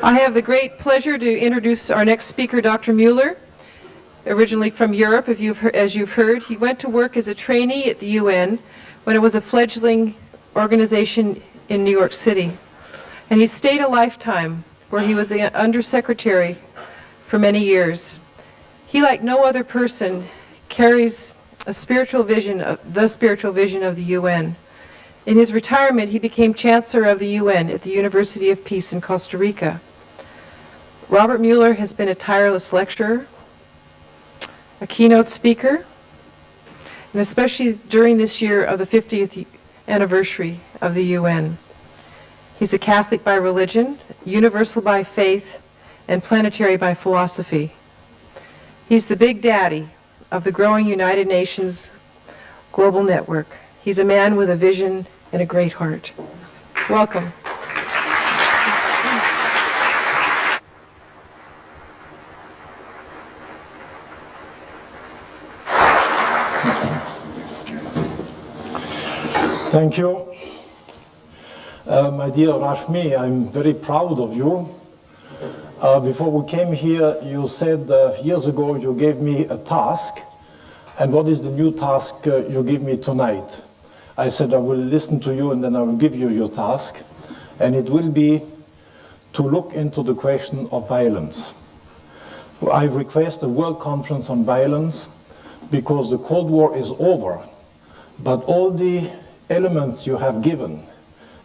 I have the great pleasure to introduce our next speaker, Dr. Muller, originally from Europe, as you've heard. He went to work as a trainee at the UN when it was a fledgling organization in New York City. And he stayed a lifetime where he was the undersecretary for many years. He, like no other person, carries the spiritual vision of the UN. In his retirement, he became Chancellor of the UN at the University of Peace in Costa Rica. Robert Muller has been a tireless lecturer, a keynote speaker, and especially during this year of the 50th anniversary of the UN. He's a Catholic by religion, universal by faith, and planetary by philosophy. He's the big daddy of the growing United Nations global network. He's a man with a vision and a great heart. Welcome. Thank you. My dear Rashmi, I'm very proud of you. Before we came here, you said years ago you gave me a task. And what is the new task you give me tonight? I said I will listen to you and then I will give you your task. And it will be to look into the question of violence. I request a World Conference on Violence because the Cold War is over. But all the elements you have given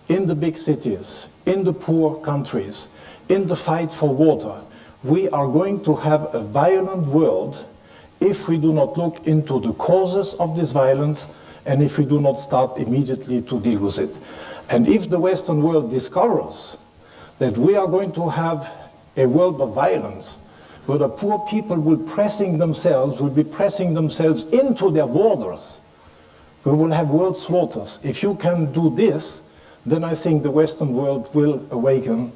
in the big cities, in the poor countries, in the fight for water, we are going to have a violent world if we do not look into the causes of this violence and if we do not start immediately to deal with it. And if the Western world discovers that we are going to have a world of violence, where the poor people will be pressing themselves into their borders, we will have world slaughters. If you can do this, then I think the Western world will awaken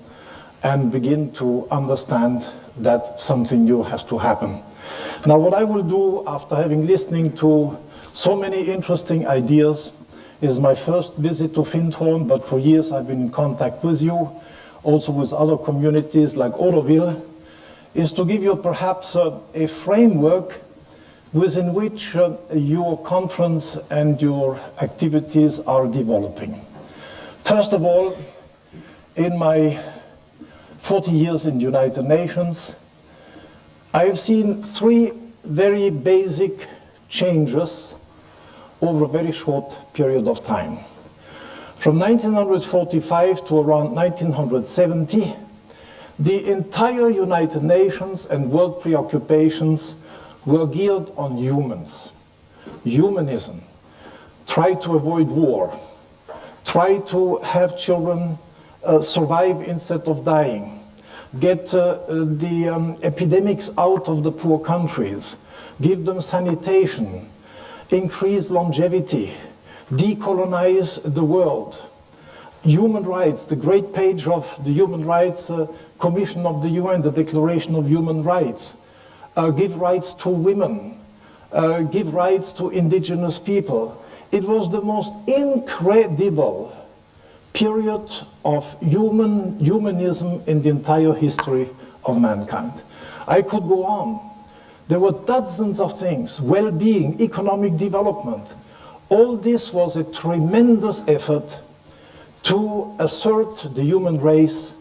and begin to understand that something new has to happen. Now, what I will do after having listening to so many interesting ideas is my first visit to Findhorn, but for years I've been in contact with you, also with other communities like Auroville, is to give you perhaps a framework within which your conference and your activities are developing. First of all, in my 40 years in the United Nations, I have seen three very basic changes over a very short period of time. From 1945 to around 1970, the entire United Nations and world preoccupations were geared on humans. Humanism. Try to avoid war. Try to have children survive instead of dying. Get the epidemics out of the poor countries. Give them sanitation. Increase longevity. Decolonize the world. Human rights, the great page of the Human Rights Commission of the UN, the Declaration of Human Rights. Give rights to women, give rights to indigenous people. It was the most incredible period of humanism in the entire history of mankind. I could go on. There were dozens of things, well-being, economic development. All this was a tremendous effort to assert the human race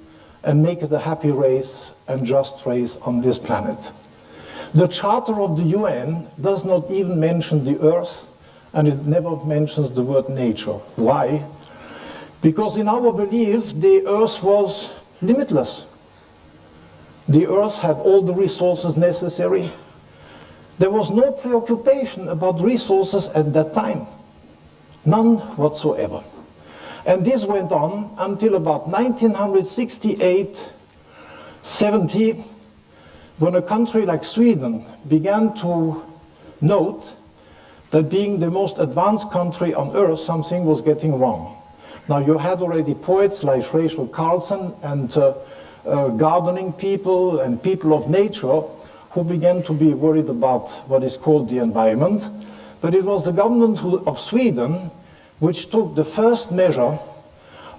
and make it a happy race and just race on this planet. The Charter of the UN does not even mention the Earth, and it never mentions the word nature. Why? Because in our belief, the Earth was limitless. The Earth had all the resources necessary. There was no preoccupation about resources at that time. None whatsoever. And this went on until about 1968, 70, when a country like Sweden began to note that being the most advanced country on earth, something was getting wrong. Now, you had already poets like Rachel Carlson and gardening people and people of nature who began to be worried about what is called the environment. But it was the government of Sweden which took the first measure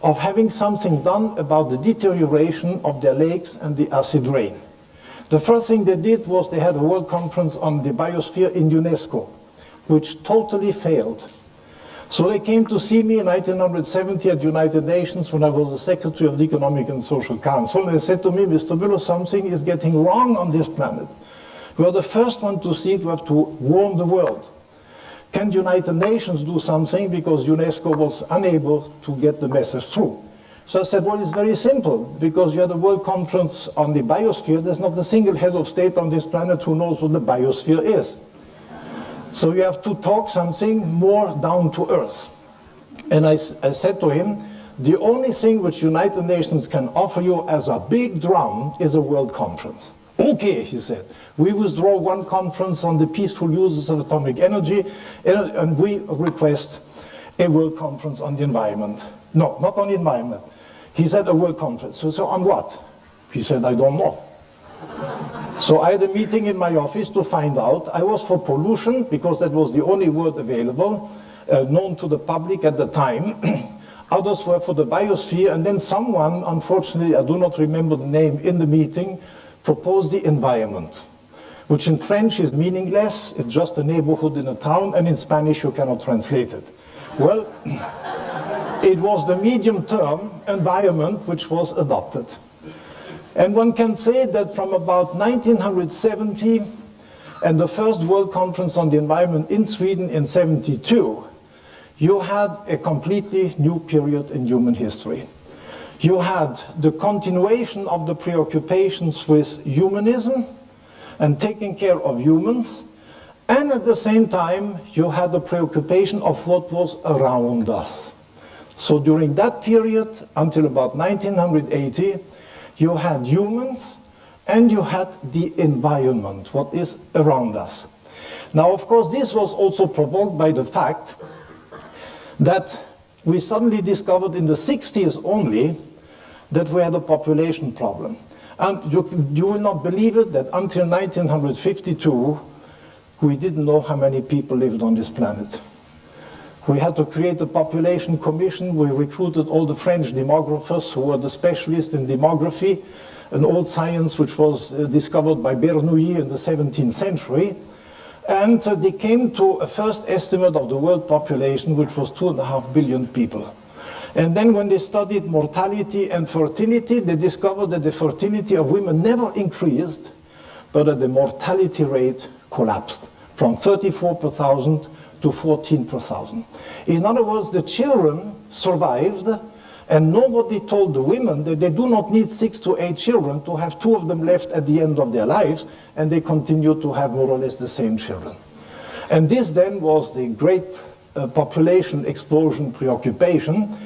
of having something done about the deterioration of their lakes and the acid rain. The first thing they did was they had a World Conference on the Biosphere in UNESCO, which totally failed. So they came to see me in 1970 at the United Nations when I was the Secretary of the Economic and Social Council, and they said to me, Mr. Muller, something is getting wrong on this planet. We are the first one to see it, we have to warn the world. Can the United Nations do something, because UNESCO was unable to get the message through? So I said, well, it's very simple, because you had a World Conference on the Biosphere, there's not a single head of state on this planet who knows what the biosphere is. So you have to talk something more down to earth. And I said to him, the only thing which United Nations can offer you as a big drum is a World Conference. Okay, he said, we withdraw one conference on the peaceful uses of atomic energy, and we request a World Conference on the environment. No, not on the environment. He said a World Conference. So on what? He said, I don't know. So I had a meeting in my office to find out. I was for pollution, because that was the only word available, known to the public at the time. Others were for the biosphere, and then someone, unfortunately, I do not remember the name, in the meeting, proposed the environment, which in French is meaningless. It's just a neighborhood in a town, and in Spanish you cannot translate it. Well, it was the medium term environment which was adopted. And one can say that from about 1970 and the first World Conference on the Environment in Sweden in 1972, you had a completely new period in human history. You had the continuation of the preoccupations with humanism and taking care of humans, and at the same time you had the preoccupation of what was around us. So during that period, until about 1980, you had humans and you had the environment, what is around us. Now, of course, this was also provoked by the fact that we suddenly discovered in the 60s only that we had a population problem. And you will not believe it, that until 1952, we didn't know how many people lived on this planet. We had to create a population commission. We recruited all the French demographers who were the specialists in demography, an old science which was discovered by Bernoulli in the 17th century. And they came to a first estimate of the world population, which was 2.5 billion people. And then when they studied mortality and fertility, they discovered that the fertility of women never increased, but that the mortality rate collapsed from 34 per thousand to 14 per thousand. In other words, the children survived, and nobody told the women that they do not need 6 to 8 children to have 2 of them left at the end of their lives, and they continue to have more or less the same children. And this then was the great population explosion preoccupation,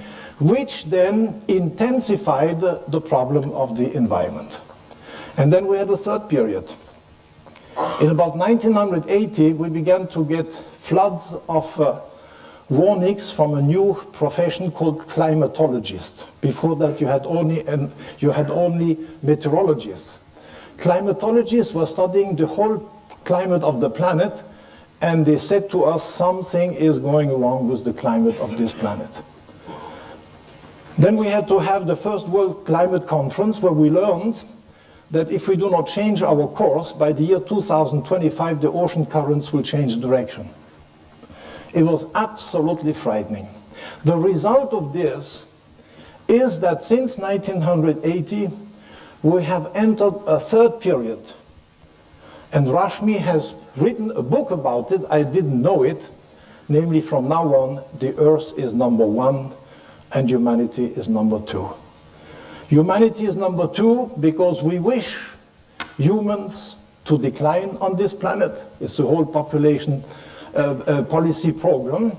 which then intensified the problem of the environment. And then we had a third period. In about 1980, we began to get floods of warnings from a new profession called climatologists. Before that, you had only meteorologists. Climatologists were studying the whole climate of the planet, and they said to us, something is going wrong with the climate of this planet. Then we had to have the first World Climate Conference, where we learned that if we do not change our course, by the year 2025, the ocean currents will change direction. It was absolutely frightening. The result of this is that since 1980, we have entered a third period. And Rashmi has written a book about it. I didn't know it. Namely, from now on, the Earth is number 1 and humanity is number 2. Humanity is number 2 because we wish humans to decline on this planet. It's the whole population policy program.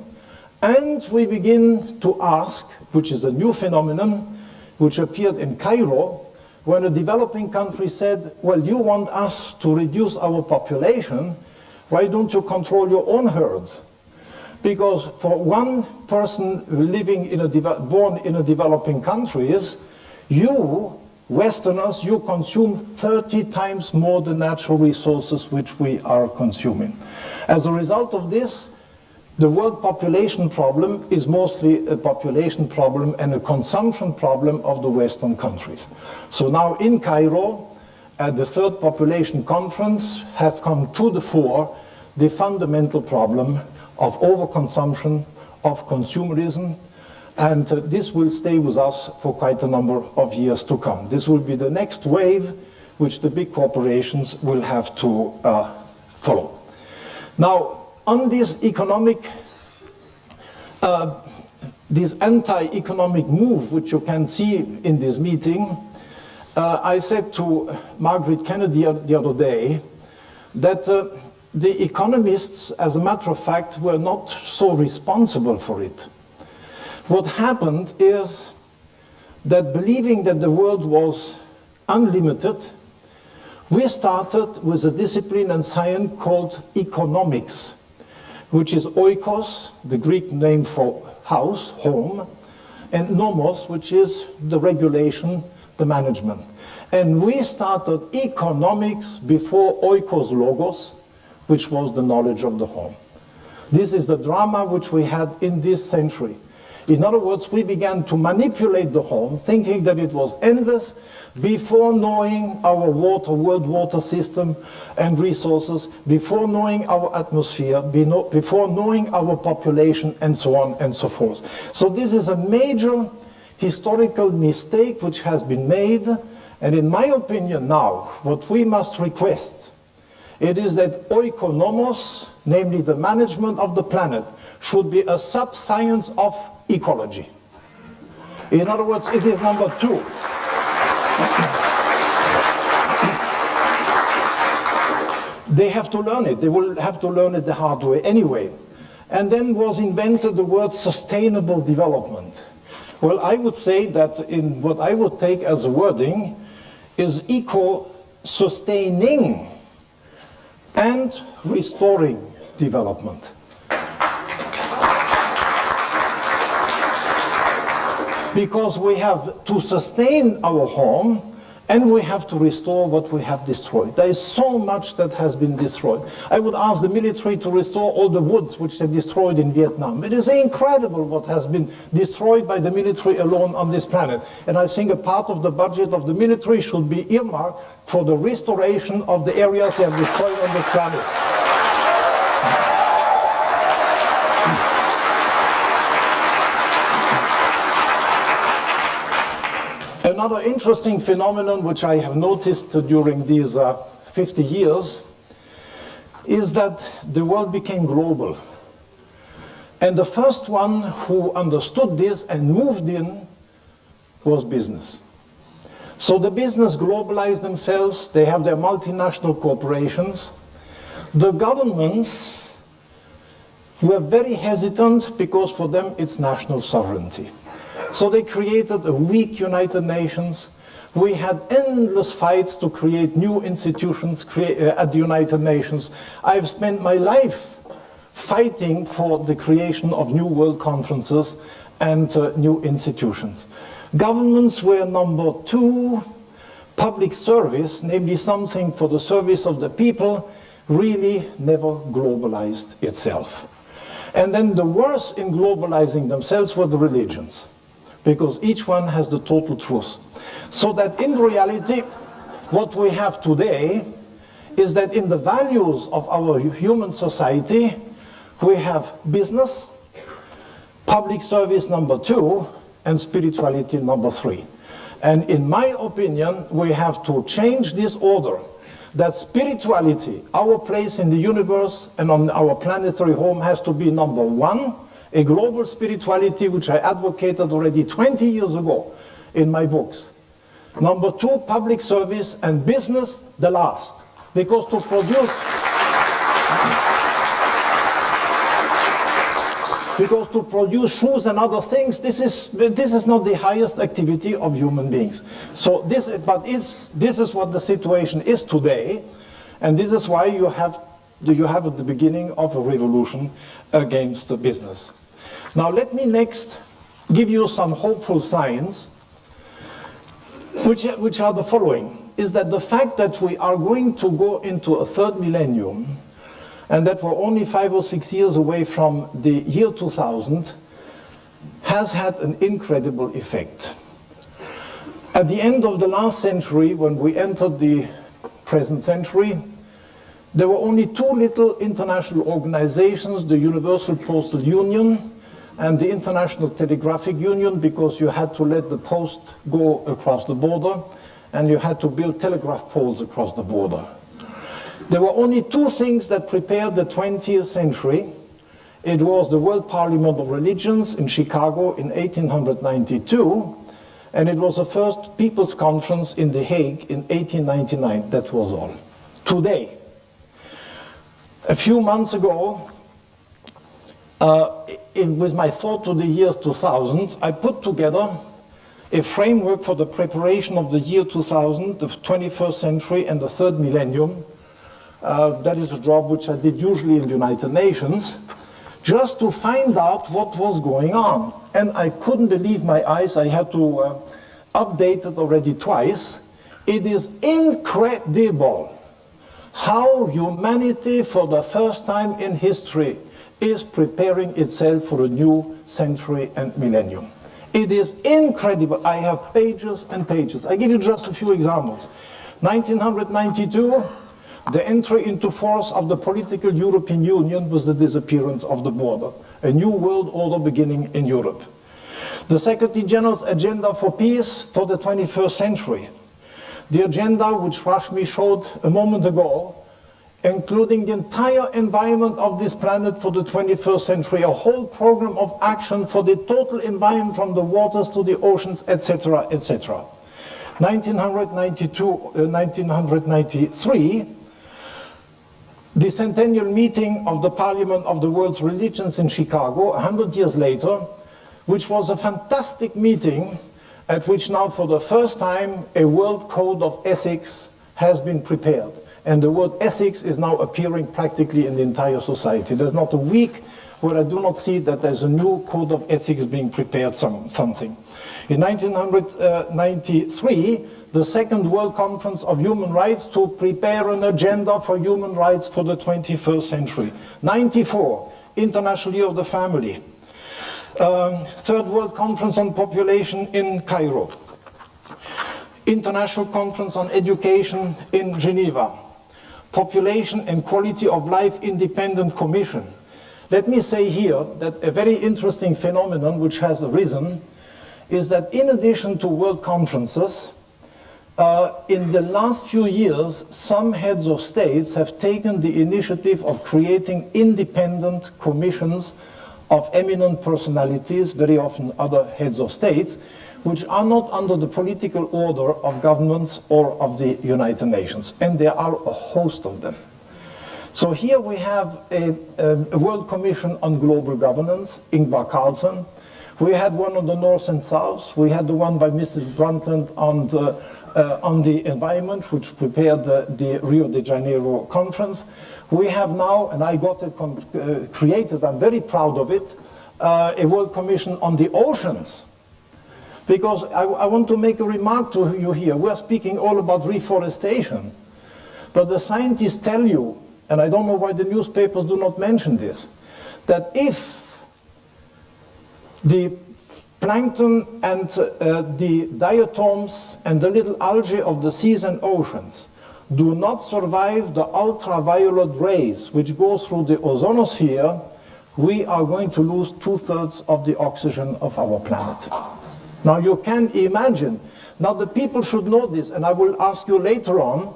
And we begin to ask, which is a new phenomenon, which appeared in Cairo, when a developing country said, well, you want us to reduce our population, why don't you control your own herds? Because for one person living in born in a developing countries, you, Westerners, you consume 30 times more the natural resources which we are consuming. As a result of this, the world population problem is mostly a population problem and a consumption problem of the Western countries. So now in Cairo, at the third population conference, have come to the fore the fundamental problem of overconsumption, of consumerism, and this will stay with us for quite a number of years to come. This will be the next wave which the big corporations will have to follow. Now, on this economic, this anti-economic move, which you can see in this meeting, I said to Margaret Kennedy the other day that the economists, as a matter of fact, were not so responsible for it. What happened is that believing that the world was unlimited, we started with a discipline and science called economics, which is oikos, the Greek name for house, home, and nomos, which is the regulation, the management. And we started economics before oikos logos, which was the knowledge of the home. This is the drama which we had in this century. In other words, we began to manipulate the home, thinking that it was endless, before knowing our water, world water system and resources, before knowing our atmosphere, before knowing our population, and so on and so forth. So this is a major historical mistake which has been made, and in my opinion now, what we must request, it is that oikonomos, namely the management of the planet, should be a sub-science of ecology. In other words, it is number two. They have to learn it. They will have to learn it the hard way anyway. And then was invented the word sustainable development. Well, I would say that in what I would take as a wording is eco-sustaining and restoring development. Because we have to sustain our home and we have to restore what we have destroyed. There is so much that has been destroyed. I would ask the military to restore all the woods which they destroyed in Vietnam. It is incredible what has been destroyed by the military alone on this planet. And I think a part of the budget of the military should be earmarked for the restoration of the areas they have destroyed on this planet. Another interesting phenomenon which I have noticed during these 50 years is that the world became global. And the first one who understood this and moved in was business. So the business globalized themselves, they have their multinational corporations. The governments were very hesitant because for them it's national sovereignty. So they created a weak United Nations. We had endless fights to create new institutions at the United Nations. I've spent my life fighting for the creation of new world conferences and new institutions. Governments were number two. Public service, namely something for the service of the people, really never globalized itself. And then the worst in globalizing themselves were the religions, because each one has the total truth. So that in reality, what we have today is that in the values of our human society, we have business, public service number two, and spirituality number three. And in my opinion, we have to change this order, that spirituality, our place in the universe and on our planetary home, has to be number one, a global spirituality, which I advocated already 20 years ago in my books. Number two, public service, and business the last. Because to produce shoes and other things, this is not the highest activity of human beings. So this is what the situation is today, and this is why you have at the beginning of a revolution against the business. Now let me next give you some hopeful signs, which are the following, is that the fact that we are going to go into a third millennium and that we're only 5 or 6 years away from the year 2000, has had an incredible effect. At the end of the last century, when we entered the present century, there were only 2 little international organizations, the Universal Postal Union and the International Telegraphic Union, because you had to let the post go across the border and you had to build telegraph poles across the border. There were only 2 things that prepared the 20th century. It was the World Parliament of Religions in Chicago in 1892, and it was the first People's Conference in The Hague in 1899. That was all. Today, a few months ago, with my thought to the year 2000, I put together a framework for the preparation of the year 2000, the 21st century and the third millennium. That is a job which I did usually in the United Nations, just to find out what was going on. And I couldn't believe my eyes. I had to update it already twice. It is incredible how humanity, for the first time in history, is preparing itself for a new century and millennium. It is incredible. I have pages and pages. I give you just a few examples. 1992, the entry into force of the political European Union was the disappearance of the border. A new world order beginning in Europe. The Secretary General's agenda for peace for the 21st century. The agenda which Rashmi showed a moment ago, including the entire environment of this planet for the 21st century, a whole program of action for the total environment from the waters to the oceans, etc., etc. 1993, the centennial meeting of the Parliament of the World's Religions in Chicago, 100 years later, which was a fantastic meeting at which now for the first time a world code of ethics has been prepared. And the word ethics is now appearing practically in the entire society. There's not a week where I do not see that there's a new code of ethics being prepared something. In 1993, the Second World Conference of Human Rights to prepare an agenda for human rights for the 21st century. 94, International Year of the Family. Third World Conference on Population in Cairo. International Conference on Education in Geneva. Population and Quality of Life Independent Commission. Let me say here that a very interesting phenomenon which has arisen is that in addition to world conferences, in the last few years, some heads of states have taken the initiative of creating independent commissions of eminent personalities, very often other heads of states, which are not under the political order of governments or of the United Nations. And there are a host of them. So here we have a World Commission on Global Governance, Ingvar Carlsson. We had one on the North and South. We had the one by Mrs. Brundtland on the environment, which prepared the Rio de Janeiro conference. We have now, and I got it created, I'm very proud of it, a World Commission on the oceans. Because I want to make a remark to you here. We're speaking all about reforestation. But the scientists tell you, and I don't know why the newspapers do not mention this, that if the plankton and the diatoms and the little algae of the seas and oceans do not survive the ultraviolet rays which go through the ozonosphere, we are going to lose 2/3 of the oxygen of our planet. Now you can imagine, now the people should know this, and I will ask you later on,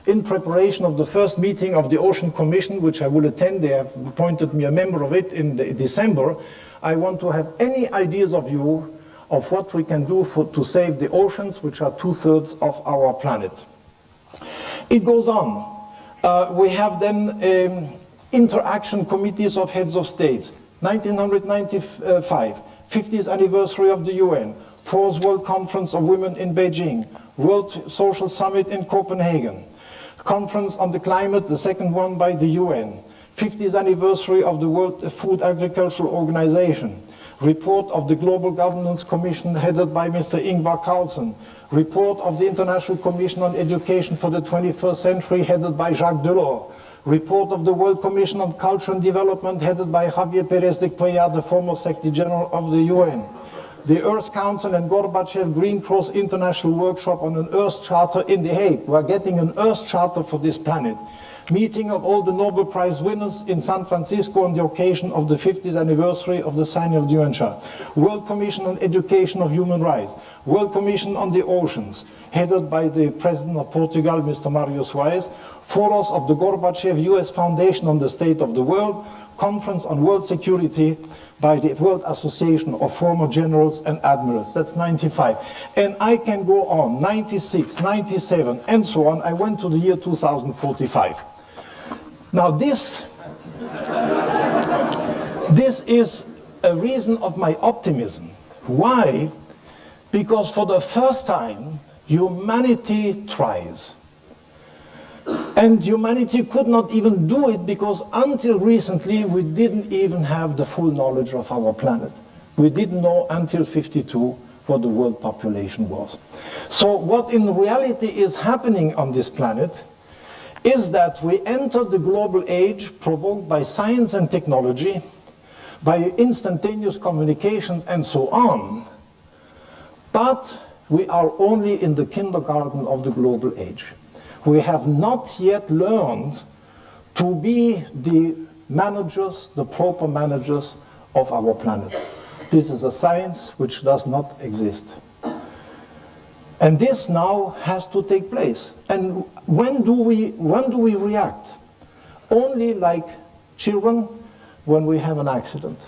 in preparation of the first meeting of the Ocean Commission, which I will attend, they have appointed me a member of it in December, I want to have any ideas of you of what we can do to save the oceans, which are 2/3 of our planet. It goes on. We have then interaction committees of heads of states. 1995, 50th anniversary of the UN, 4th World Conference of Women in Beijing, World Social Summit in Copenhagen, Conference on the Climate, the second one by the UN, 50th anniversary of the World Food Agricultural Organization, report of the Global Governance Commission headed by Mr. Ingvar Carlsson, report of the International Commission on Education for the 21st Century headed by Jacques Delors, report of the World Commission on Culture and Development headed by Javier Pérez de Cuellar, the former Secretary General of the UN. The Earth Council and Gorbachev Green Cross International Workshop on an Earth Charter in The Hague. We are getting an Earth Charter for this planet. Meeting of all the Nobel Prize winners in San Francisco on the occasion of the 50th anniversary of the signing of the UN Charter. World Commission on Education of Human Rights. World Commission on the Oceans, headed by the President of Portugal, Mr. Mário Soares. Photos of the Gorbachev US Foundation on the State of the World. Conference on World Security by the World Association of Former Generals and Admirals. That's 95. And I can go on, 96, 97, and so on. I went to the year 2045. Now this is a reason of my optimism. Why? Because for the first time, humanity tries. And humanity could not even do it because until recently we didn't even have the full knowledge of our planet. We didn't know until 52 what the world population was. So what in reality is happening on this planet is that we enter the global age provoked by science and technology, by instantaneous communications and so on, but we are only in the kindergarten of the global age. We have not yet learned to be the managers, the proper managers of our planet. This is a science which does not exist. And this now has to take place. And when do we react? Only like children when we have an accident.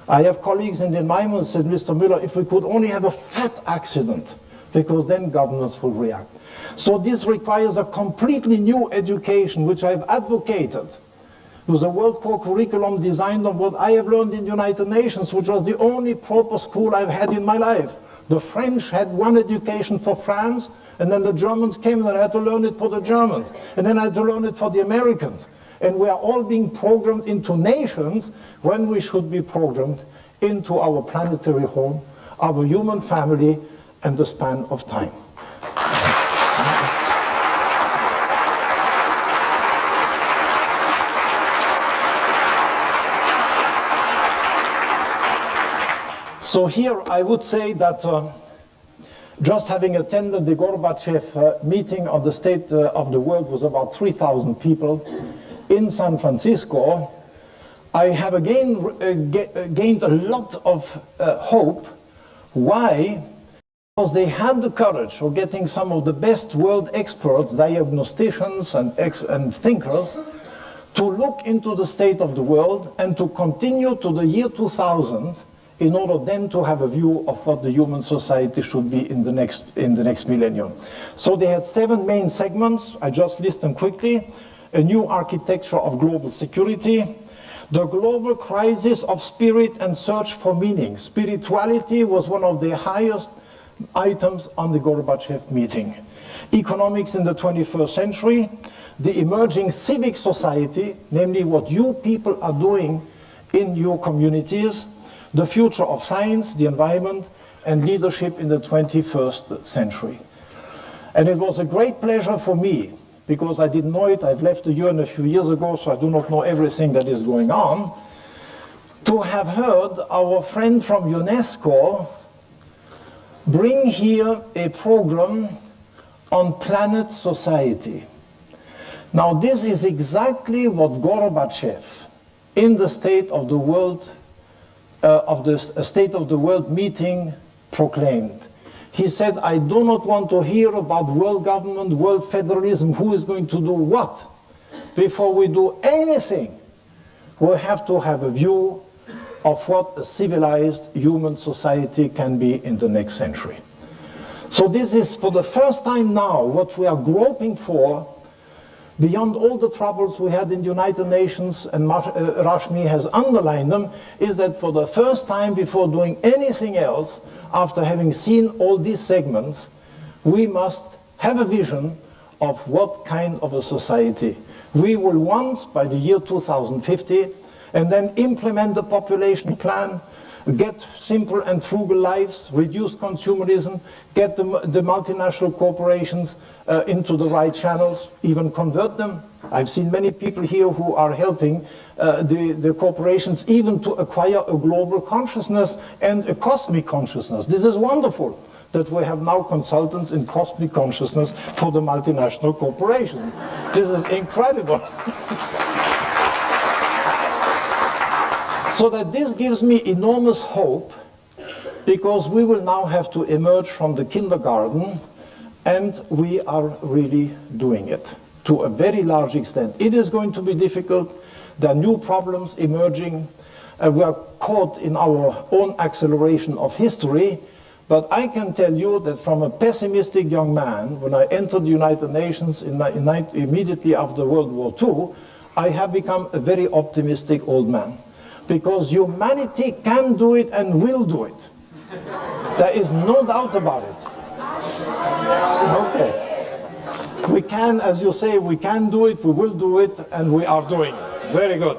I have colleagues in the environment said, Mr. Muller, if we could only have a fat accident, because then governments will react. So this requires a completely new education, which I've advocated. It was a World Core curriculum designed on what I have learned in the United Nations, which was the only proper school I've had in my life. The French had one education for France, and then the Germans came and I had to learn it for the Germans. And then I had to learn it for the Americans. And we are all being programmed into nations when we should be programmed into our planetary home, our human family, and the span of time. So here I would say that just having attended the Gorbachev meeting on the State of the World was about 3,000 people in San Francisco. I have again gained a lot of hope. Why? Because they had the courage of getting some of the best world experts, diagnosticians and thinkers, to look into the state of the world and to continue to the year 2000 in order then to have a view of what the human society should be in the next millennium. So they had 7 main segments. I just list them quickly. A new architecture of global security, the global crisis of spirit and search for meaning. Spirituality was one of the highest items on the Gorbachev meeting. Economics in the 21st century, the emerging civic society, namely what you people are doing in your communities, the future of science, the environment, and leadership in the 21st century. And it was a great pleasure for me, because I didn't know it, I've left the UN a few years ago, so I do not know everything that is going on, to have heard our friend from UNESCO bring here a program on planet society. Now this is exactly what Gorbachev, in the State of the World State of the World meeting, proclaimed. He said, I do not want to hear about world government, world federalism, who is going to do what. Before we do anything, we have to have a view of what a civilized human society can be in the next century. So this is for the first time now what we are groping for, beyond all the troubles we had in the United Nations, and Rashmi has underlined them, is that for the first time, before doing anything else, after having seen all these segments, we must have a vision of what kind of a society we will want by the year 2050, and then implement the population plan, get simple and frugal lives, reduce consumerism, get the multinational corporations into the right channels, even convert them, I've seen many people here who are helping the corporations even to acquire a global consciousness and a cosmic consciousness. This is wonderful that we have now consultants in cosmic consciousness for the multinational corporations. This is incredible. So that this gives me enormous hope, because we will now have to emerge from the kindergarten, and we are really doing it to a very large extent. It is going to be difficult. There are new problems emerging. We are caught in our own acceleration of history. But I can tell you that from a pessimistic young man, when I entered the United Nations immediately after World War II, I have become a very optimistic old man. Because humanity can do it and will do it. There is no doubt about it. Okay. We can, as you say, we can do it, we will do it, and we are doing it. Very good.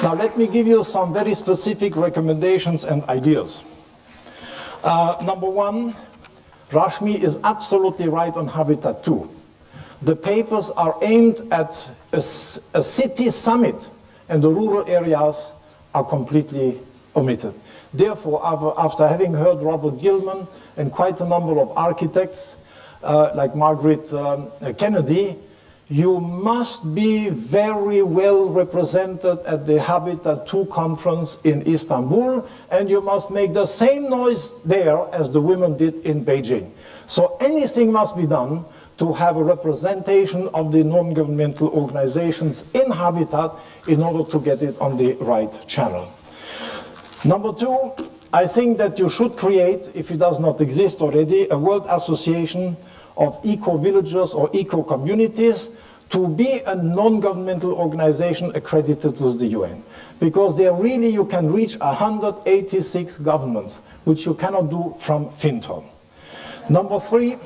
Now let me give you some very specific recommendations and ideas. Number one, Rashmi is absolutely right on Habitat 2. The papers are aimed at a city summit, and the rural areas are completely omitted. Therefore, after having heard Robert Gilman and quite a number of architects, like Margaret Kennedy, you must be very well represented at the Habitat 2 conference in Istanbul, and you must make the same noise there as the women did in Beijing. So anything must be done to have a representation of the non-governmental organizations in Habitat in order to get it on the right channel. Number two, I think that you should create, if it does not exist already, a World Association of eco-villages or eco-communities to be a non-governmental organization accredited with the UN. Because there really you can reach 186 governments, which you cannot do from Findhorn. Number three,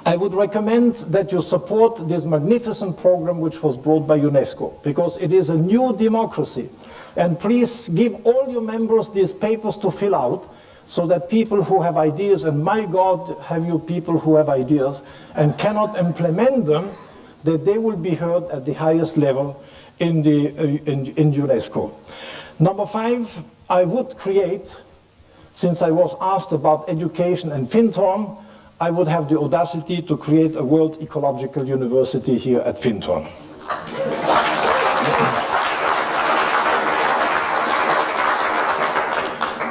I would recommend that you support this magnificent program which was brought by UNESCO, because it is a new democracy. And please give all your members these papers to fill out, so that people who have ideas, and my God, have you people who have ideas and cannot implement them, that they will be heard at the highest level in UNESCO. Number five, I would create, since I was asked about education and Findhorn, I would have the audacity to create a World Ecological University here at Findhorn.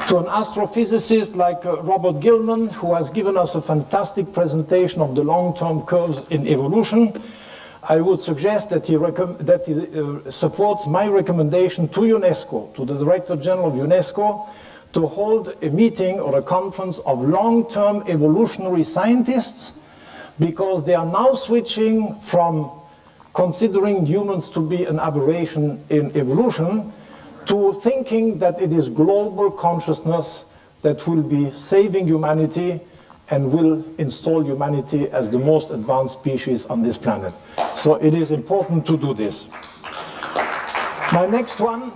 To an astrophysicist like Robert Gilman, who has given us a fantastic presentation of the long-term curves in evolution, I would suggest that he supports my recommendation to UNESCO, to the Director General of UNESCO, to hold a meeting or a conference of long-term evolutionary scientists, because they are now switching from considering humans to be an aberration in evolution to thinking that it is global consciousness that will be saving humanity and will install humanity as the most advanced species on this planet. So it is important to do this. My next one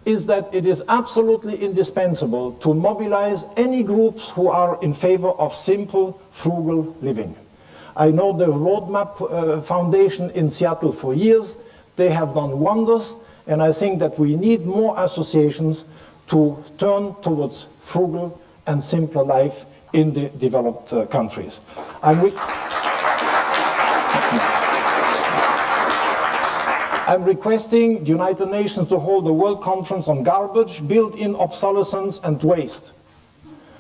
is that it is absolutely indispensable to mobilize any groups who are in favor of simple, frugal living. I know the Roadmap Foundation in Seattle for years. They have done wonders, and I think that we need more associations to turn towards frugal and simpler life in the developed countries. I'm requesting the United Nations to hold a World Conference on garbage, built-in obsolescence and waste.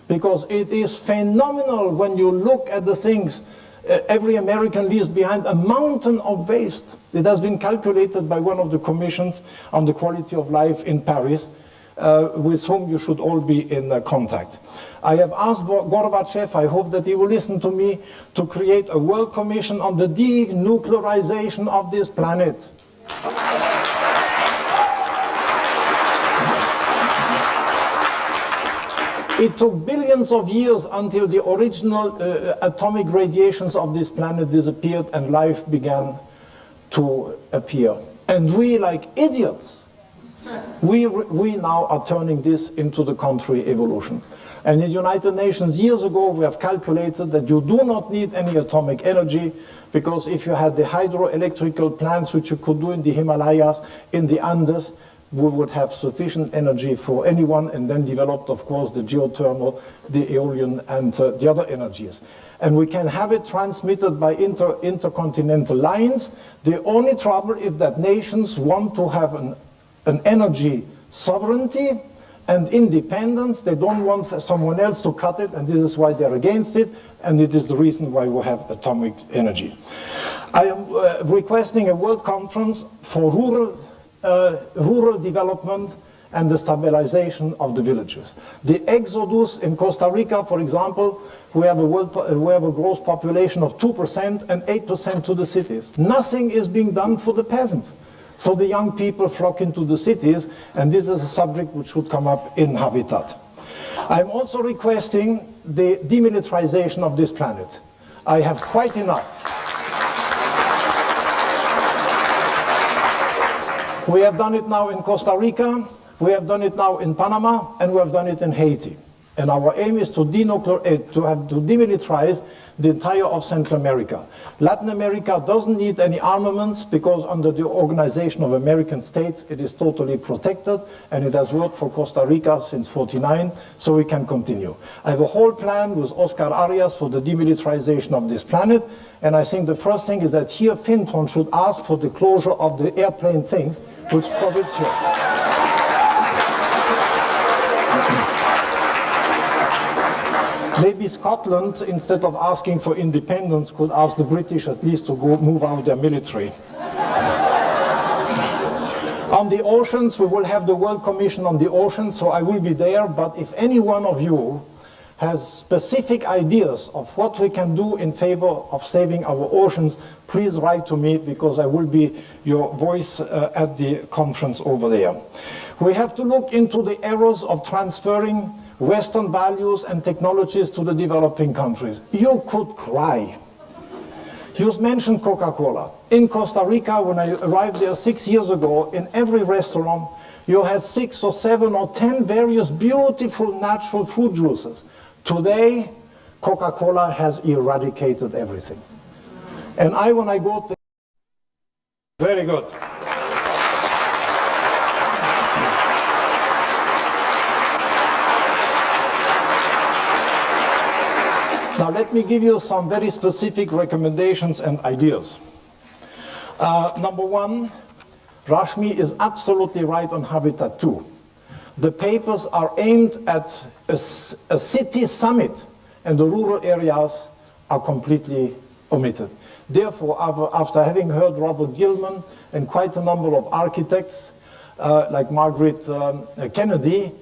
Because it is phenomenal when you look at the things. Every American leaves behind a mountain of waste. It has been calculated by one of the commissions on the quality of life in Paris, with whom you should all be in contact. I have asked Gorbachev, I hope that he will listen to me, to create a World Commission on the denuclearization of this planet. It took billions of years until the original atomic radiations of this planet disappeared and life began to appear. And we, like idiots, We now are turning this into the contrary evolution. And in the United Nations years ago, we have calculated that you do not need any atomic energy, because if you had the hydroelectrical plants which you could do in the Himalayas, in the Andes, we would have sufficient energy for anyone, and then developed, of course, the geothermal, the aeolian, and the other energies. And we can have it transmitted by intercontinental lines. The only trouble is that nations want to have an energy sovereignty and independence. They don't want someone else to cut it, and this is why they're against it, and it is the reason why we have atomic energy. I am requesting a world conference for rural development and the stabilization of the villages. The exodus in Costa Rica, for example, we have a gross population of 2% and 8% to the cities. Nothing is being done for the peasants. So the young people flock into the cities, and this is a subject which should come up in Habitat. I'm also requesting the demilitarization of this planet. I have quite enough. We have done it now in Costa Rica, we have done it now in Panama, and we have done it in Haiti. And our aim is to demilitarize the entire of Central America. Latin America doesn't need any armaments, because under the Organization of American States it is totally protected, and it has worked for Costa Rica since '49, so we can continue. I have a whole plan with Oscar Arias for the demilitarization of this planet, and I think the first thing is that here Findhorn should ask for the closure of the airplane things, which profits here. Maybe Scotland, instead of asking for independence, could ask the British at least to go move out their military. On the oceans, we will have the World Commission on the Oceans, so I will be there, but if any one of you has specific ideas of what we can do in favor of saving our oceans, please write to me, because I will be your voice at the conference over there. We have to look into the errors of transferring Western values and technologies to the developing countries. You could cry. You mentioned Coca-Cola. In Costa Rica, when I arrived there 6 years ago, in every restaurant, you had 6 or 7 or 10 various beautiful natural fruit juices. Today, Coca-Cola has eradicated everything. And when I go to... Very good. Now let me give you some very specific recommendations and ideas. Number one, Rashmi is absolutely right on Habitat 2. The papers are aimed at a city summit, and the rural areas are completely omitted. Therefore, after having heard Robert Gilman and quite a number of architects, like Margaret Kennedy,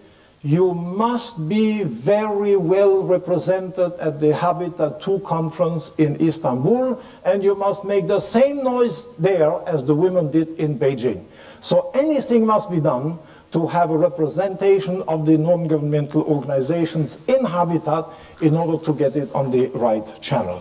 you must be very well represented at the Habitat 2 conference in Istanbul, and you must make the same noise there as the women did in Beijing. So anything must be done to have a representation of the non-governmental organizations in Habitat in order to get it on the right channel.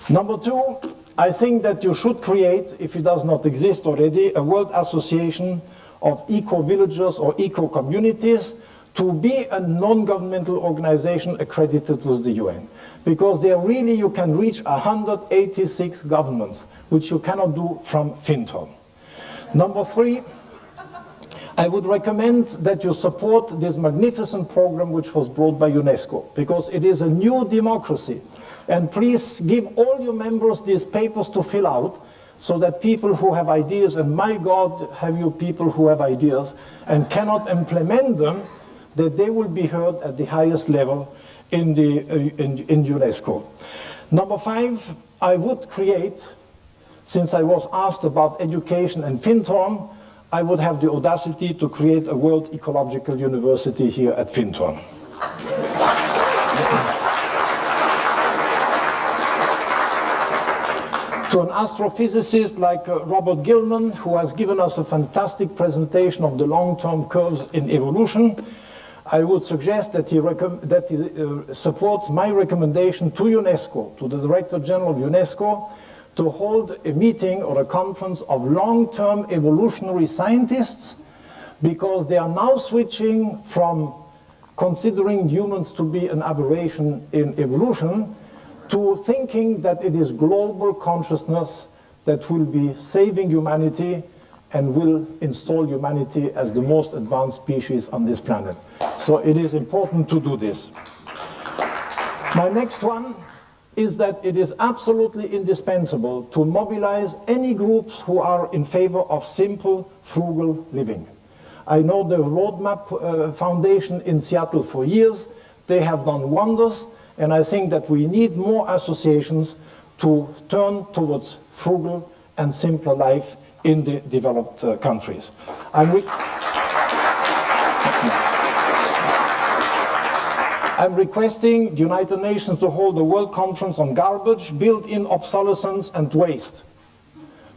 Number two, I think that you should create, if it does not exist already, a World Association of eco-villages or eco-communities to be a non-governmental organization accredited with the UN. Because there really you can reach 186 governments, which you cannot do from Findhorn. Number three, I would recommend that you support this magnificent program which was brought by UNESCO, because it is a new democracy. And please give all your members these papers to fill out, so that people who have ideas, and my God, have you people who have ideas and cannot implement them, that they will be heard at the highest level in UNESCO. Number five, I would create, since I was asked about education and Findhorn, I would have the audacity to create a World Ecological University here at Findhorn. To an astrophysicist like Robert Gilman, who has given us a fantastic presentation of the long-term curves in evolution, I would suggest that he supports my recommendation to UNESCO, to the Director General of UNESCO, to hold a meeting or a conference of long-term evolutionary scientists because they are now switching from considering humans to be an aberration in evolution to thinking that it is global consciousness that will be saving humanity and will install humanity as the most advanced species on this planet. So it is important to do this. My next one is that it is absolutely indispensable to mobilize any groups who are in favor of simple, frugal living. I know the Roadmap Foundation in Seattle for years. They have done wonders, and I think that we need more associations to turn towards frugal and simpler life in the developed countries. I'm requesting the United Nations to hold a World Conference on garbage, built-in obsolescence and waste.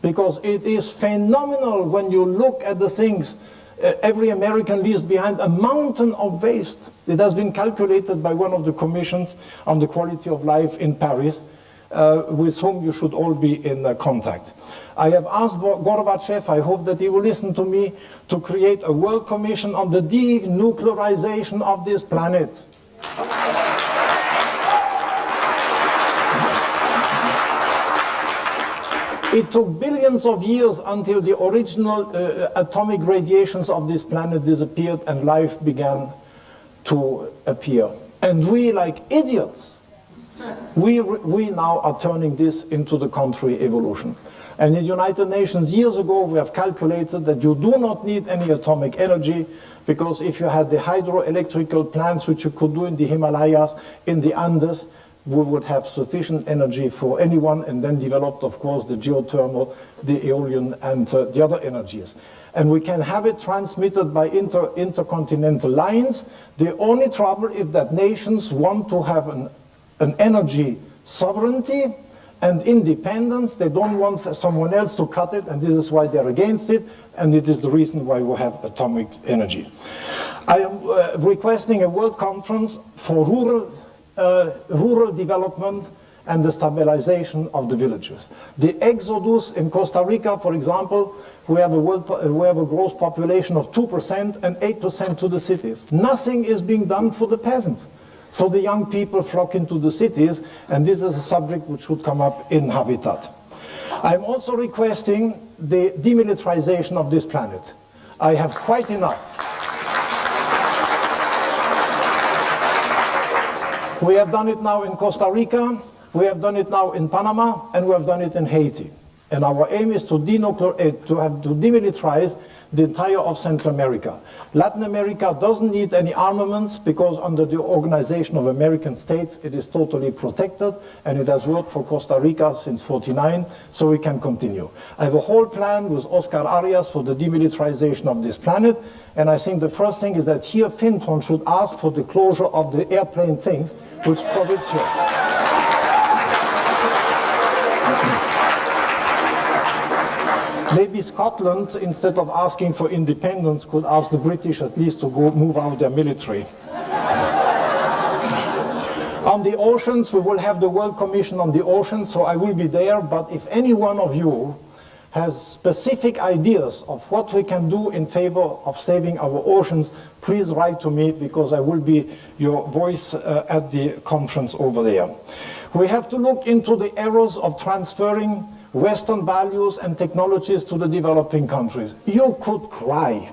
Because it is phenomenal when you look at the things. Every American leaves behind a mountain of waste. It has been calculated by one of the commissions on the quality of life in Paris, with whom you should all be in contact. I have asked Gorbachev, I hope that he will listen to me, to create a World Commission on the denuclearization of this planet. It took billions of years until the original atomic radiations of this planet disappeared and life began to appear. And we, like idiots, we now are turning this into the contrary evolution. And in the United Nations years ago, we have calculated that you do not need any atomic energy, because if you had the hydroelectrical plants which you could do in the Himalayas, in the Andes, we would have sufficient energy for anyone, and then developed, of course, the geothermal, the aeolian, and the other energies. And we can have it transmitted by intercontinental lines. The only trouble is that nations want to have an energy sovereignty and independence. They don't want someone else to cut it, and this is why they're against it, and it is the reason why we have atomic energy. I am requesting a world conference for rural development and the stabilization of the villages. The exodus in Costa Rica, for example, we have a gross population of 2% and 8% to the cities. Nothing is being done for the peasants. So the young people flock into the cities, and this is a subject which should come up in Habitat. I'm also requesting the demilitarization of this planet. I have quite enough. We have done it now in Costa Rica, we have done it now in Panama, and we have done it in Haiti. And our aim is to demilitarize the entire of Central America. Latin America doesn't need any armaments, because under the Organization of American States it is totally protected, and it has worked for Costa Rica since '49, so we can continue. I have a whole plan with Oscar Arias for the demilitarization of this planet, and I think the first thing is that here Findhorn should ask for the closure of the airplane things, which profits here. Maybe Scotland, instead of asking for independence, could ask the British at least to go move out their military. On the oceans, we will have the World Commission on the oceans, so I will be there, but if any one of you has specific ideas of what we can do in favor of saving our oceans, please write to me, because I will be your voice at the conference over there. We have to look into the errors of transferring Western values and technologies to the developing countries. You could cry.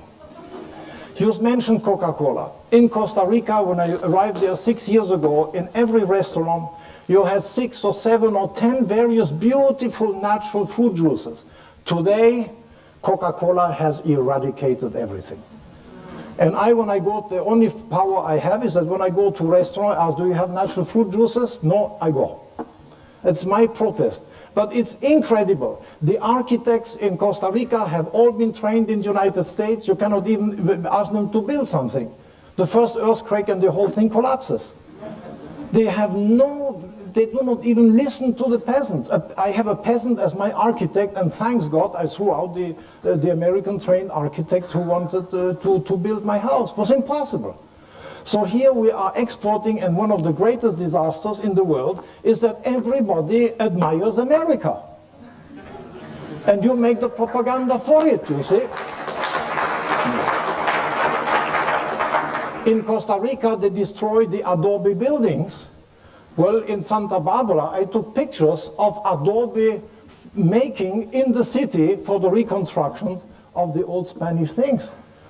You mentioned Coca-Cola. In Costa Rica, when I arrived there 6 years ago, in every restaurant, you had 6 or 7 or 10 various beautiful natural fruit juices. Today, Coca-Cola has eradicated everything. And when I go, the only power I have is that when I go to a restaurant, I ask, do you have natural fruit juices? No, I go. It's my protest. But it's incredible. The architects in Costa Rica have all been trained in the United States. You cannot even ask them to build something. The first earthquake and the whole thing collapses. They do not even listen to the peasants. I have a peasant as my architect, and thanks God I threw out the American trained architect who wanted to build my house. It was impossible. So here we are exporting, and one of the greatest disasters in the world is that everybody admires America. And you make the propaganda for it, you see. In Costa Rica, they destroyed the adobe buildings. Well, in Santa Barbara, I took pictures of adobe making in the city for the reconstructions of the old Spanish things.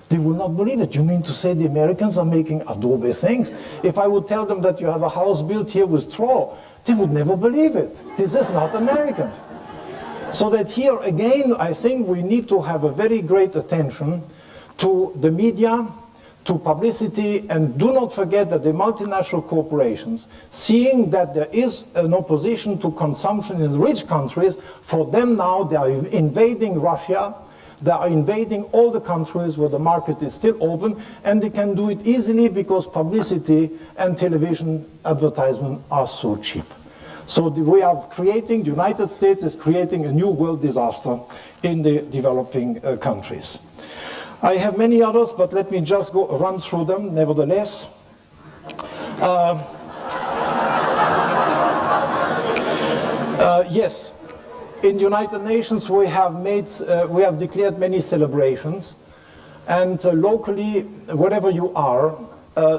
They will not believe it. You mean to say the Americans are making adobe things? If I would tell them that you have a house built here with straw, they would never believe it. This is not American. So that here again, I think we need to have a very great attention to the media, to publicity, and do not forget that the multinational corporations, seeing that there is an opposition to consumption in rich countries, for them now they are invading Russia, they are invading all the countries where the market is still open, and they can do it easily because publicity and television advertisement are so cheap. So we are creating, the United States is creating a new world disaster in the developing countries. I have many others, but let me just run through them nevertheless. Yes, in the United Nations we have declared many celebrations, and locally, wherever you are,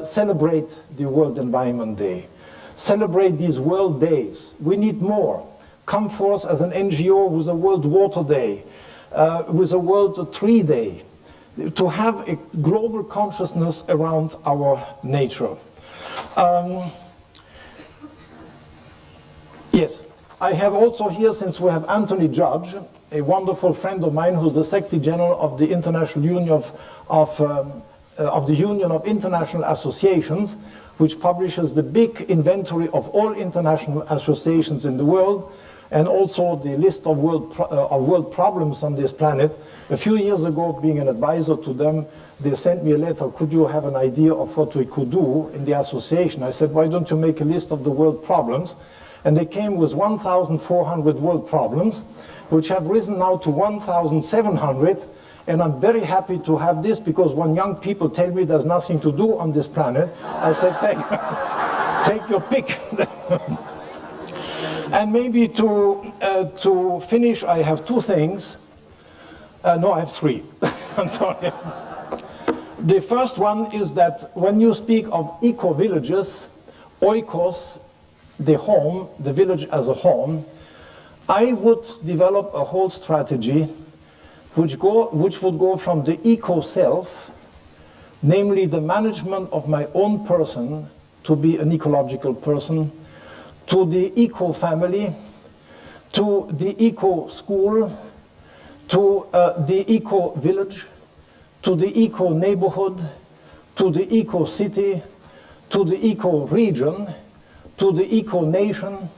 celebrate the World Environment Day. Celebrate these World Days. We need more. Come forth as an NGO with a World Water Day, with a World Tree Day, to have a global consciousness around our nature. Yes, I have also here, since we have Anthony Judge, a wonderful friend of mine who's the Secretary General of the International Union of the Union of International Associations, which publishes the big inventory of all international associations in the world, and also the list of world problems on this planet. A few years ago, being an advisor to them, they sent me a letter, could you have an idea of what we could do in the association? I said, why don't you make a list of the world problems? And they came with 1,400 world problems, which have risen now to 1,700. And I'm very happy to have this, because when young people tell me there's nothing to do on this planet, I said, take your pick. And maybe to finish, I have two things. No, I have three. I'm sorry. The first one is that when you speak of eco-villages, oikos, the home, the village as a home, I would develop a whole strategy which would go from the eco-self, namely the management of my own person to be an ecological person, to the eco-family, to the eco-school, to the eco-village, to the eco-neighborhood, to the eco-city, to the eco-region, to the eco-nation.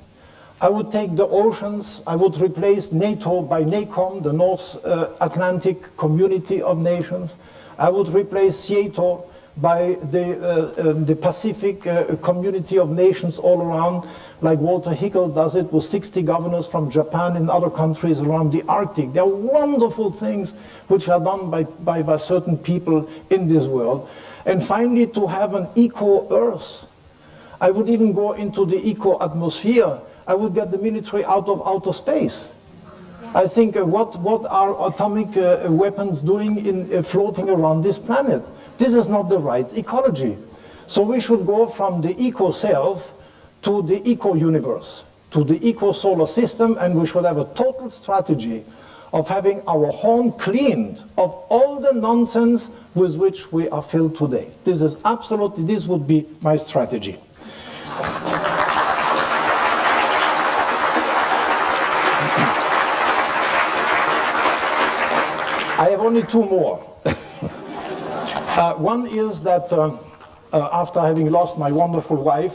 I would take the oceans, I would replace NATO by NACOM, the North Atlantic Community of Nations. I would replace Seattle by the Pacific Community of Nations all around, like Walter Hickel does it with 60 governors from Japan and other countries around the Arctic. There are wonderful things which are done by certain people in this world. And finally, to have an eco-Earth. I would even go into the eco-atmosphere. I would get the military out of outer space. I think what are atomic weapons doing in floating around this planet? This is not the right ecology. So we should go from the eco-self to the eco-universe, to the eco-solar system, and we should have a total strategy of having our home cleaned of all the nonsense with which we are filled today. This is absolutely, this would be my strategy. I have only two more. One is that after having lost my wonderful wife,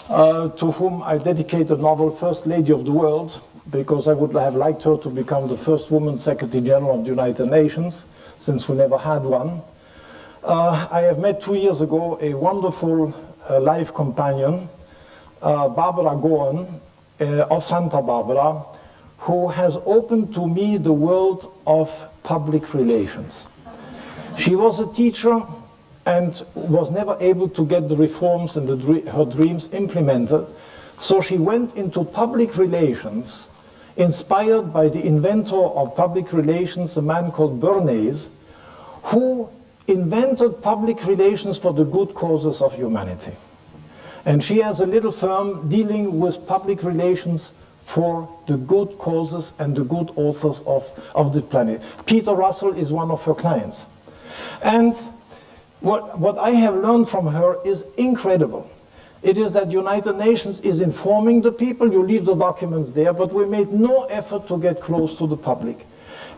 to whom I dedicate a novel, First Lady of the World, because I would have liked her to become the first woman Secretary General of the United Nations, since we never had one. I have met 2 years ago a wonderful life companion, Barbara Goen of Santa Barbara, who has opened to me the world of public relations. She was a teacher and was never able to get the reforms and her dreams implemented, so she went into public relations, inspired by the inventor of public relations, a man called Bernays, who invented public relations for the good causes of humanity. And she has a little firm dealing with public relations for the good causes and the good authors of the planet. Peter Russell is one of her clients. And what I have learned from her is incredible. It is that United Nations is informing the people, you leave the documents there, but we made no effort to get close to the public.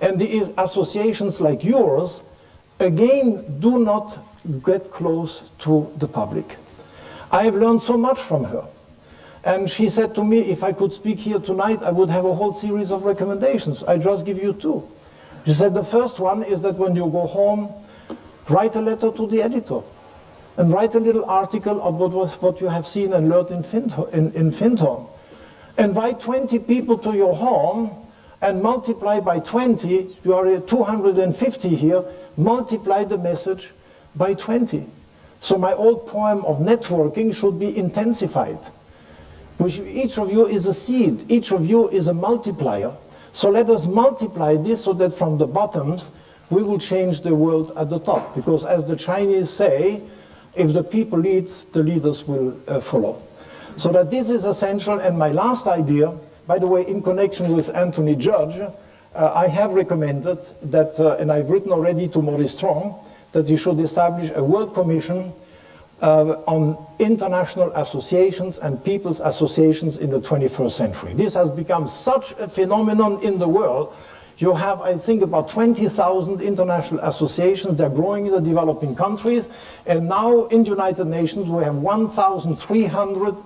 And the associations like yours, again, do not get close to the public. I have learned so much from her. And she said to me, if I could speak here tonight, I would have a whole series of recommendations. I just give you two. She said the first one is that when you go home, write a letter to the editor and write a little article of what you have seen and learned in Findhorn. Invite 20 people to your home and multiply by 20, you are at 250 here, multiply the message by 20. So my old poem of networking should be intensified. Each of you is a seed, each of you is a multiplier. So let us multiply this so that from the bottoms we will change the world at the top. Because as the Chinese say, if the people lead, the leaders will follow. So that this is essential. And my last idea, by the way, in connection with Anthony Judge, I have recommended that, and I've written already to Maurice Strong, that he should establish a World Commission on international associations and people's associations in the 21st century. This has become such a phenomenon in the world. You have, I think, about 20,000 international associations. They're growing in the developing countries. And now in the United Nations, we have 1,300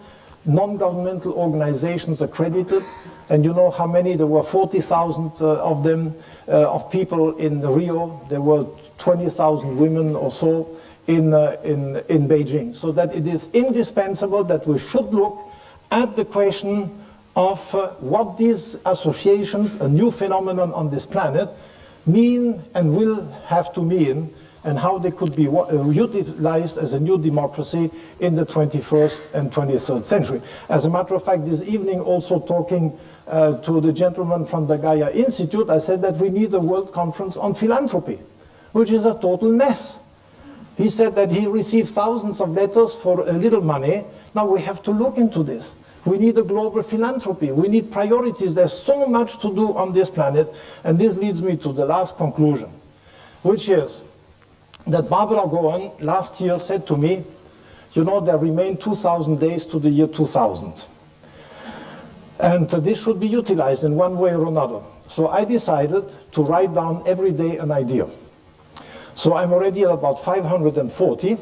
non-governmental organizations accredited. And you know how many? There were 40,000 of them, of people in Rio. There were 20,000 women or so in Beijing. So that it is indispensable that we should look at the question of what these associations, a new phenomenon on this planet, mean and will have to mean, and how they could be utilized as a new democracy in the 21st and 23rd century. As a matter of fact, this evening, also talking to the gentleman from the Gaia Institute, I said that we need a world conference on philanthropy, which is a total mess. He said that he received thousands of letters for a little money. Now we have to look into this. We need a global philanthropy. We need priorities. There's so much to do on this planet. And this leads me to the last conclusion, which is that Barbara Gowan last year said to me, you know, there remain 2,000 days to the year 2000. And this should be utilized in one way or another. So I decided to write down every day an idea. So I'm already at about 540.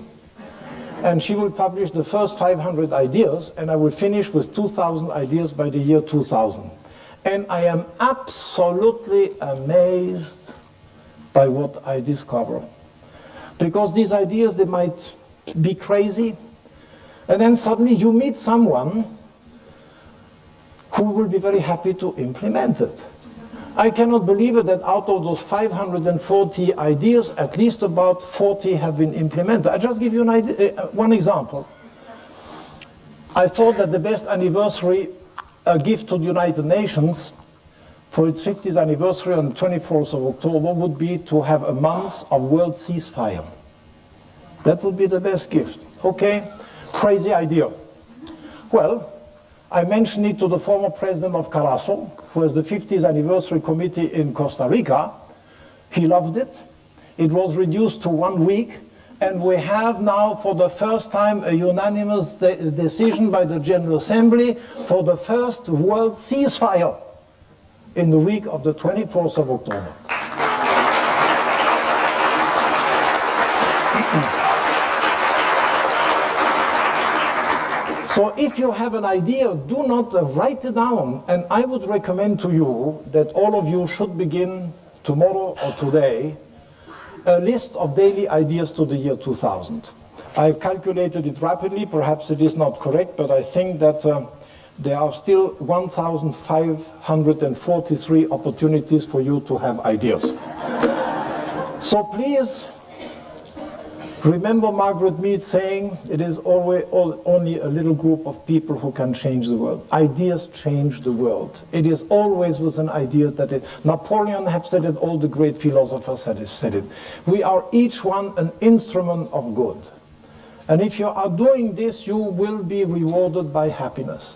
And she will publish the first 500 ideas, and I will finish with 2,000 ideas by the year 2000. And I am absolutely amazed by what I discover. Because these ideas, they might be crazy, and then suddenly you meet someone who will be very happy to implement it. I cannot believe it that out of those 540 ideas, at least about 40 have been implemented. I'll just give you one example. I thought that the best anniversary gift to the United Nations for its 50th anniversary on the 24th of October would be to have a month of world ceasefire. That would be the best gift. Okay, crazy idea. Well, I mentioned it to the former president of Carazo, who has the 50th anniversary committee in Costa Rica. He loved it. It was reduced to 1 week, and we have now for the first time a unanimous decision by the General Assembly for the first world ceasefire in the week of the 24th of October. So if you have an idea, do not write it down. And I would recommend to you that all of you should begin tomorrow or today a list of daily ideas to the year 2000. I've calculated it rapidly. Perhaps it is not correct, but I think that there are still 1,543 opportunities for you to have ideas. So please Remember Margaret Mead saying, it is always only a little group of people who can change the world. Ideas change the world. It is always with an idea that it, Napoleon have said it, all the great philosophers have said it. We are each one an instrument of good. And if you are doing this, you will be rewarded by happiness.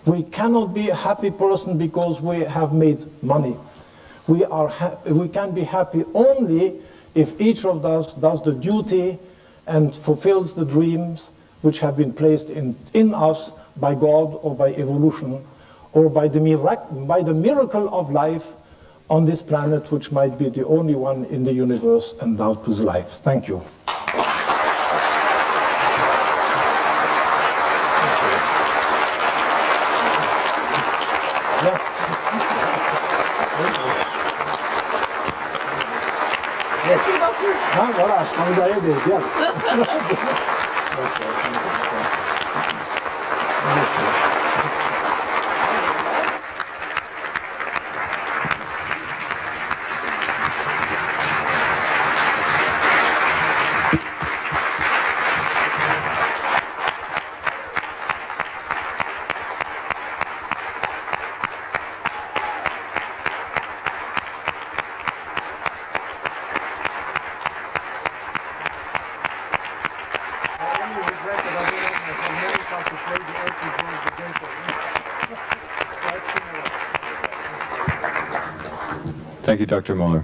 We cannot be a happy person because we have made money. We can be happy only if each of us does the duty and fulfills the dreams which have been placed in us by God or by evolution or by the miracle of life on this planet, which might be the only one in the universe endowed with life. Thank you. Ah, voilà, je peux vous aider, bien. Thank you, Dr. Muller.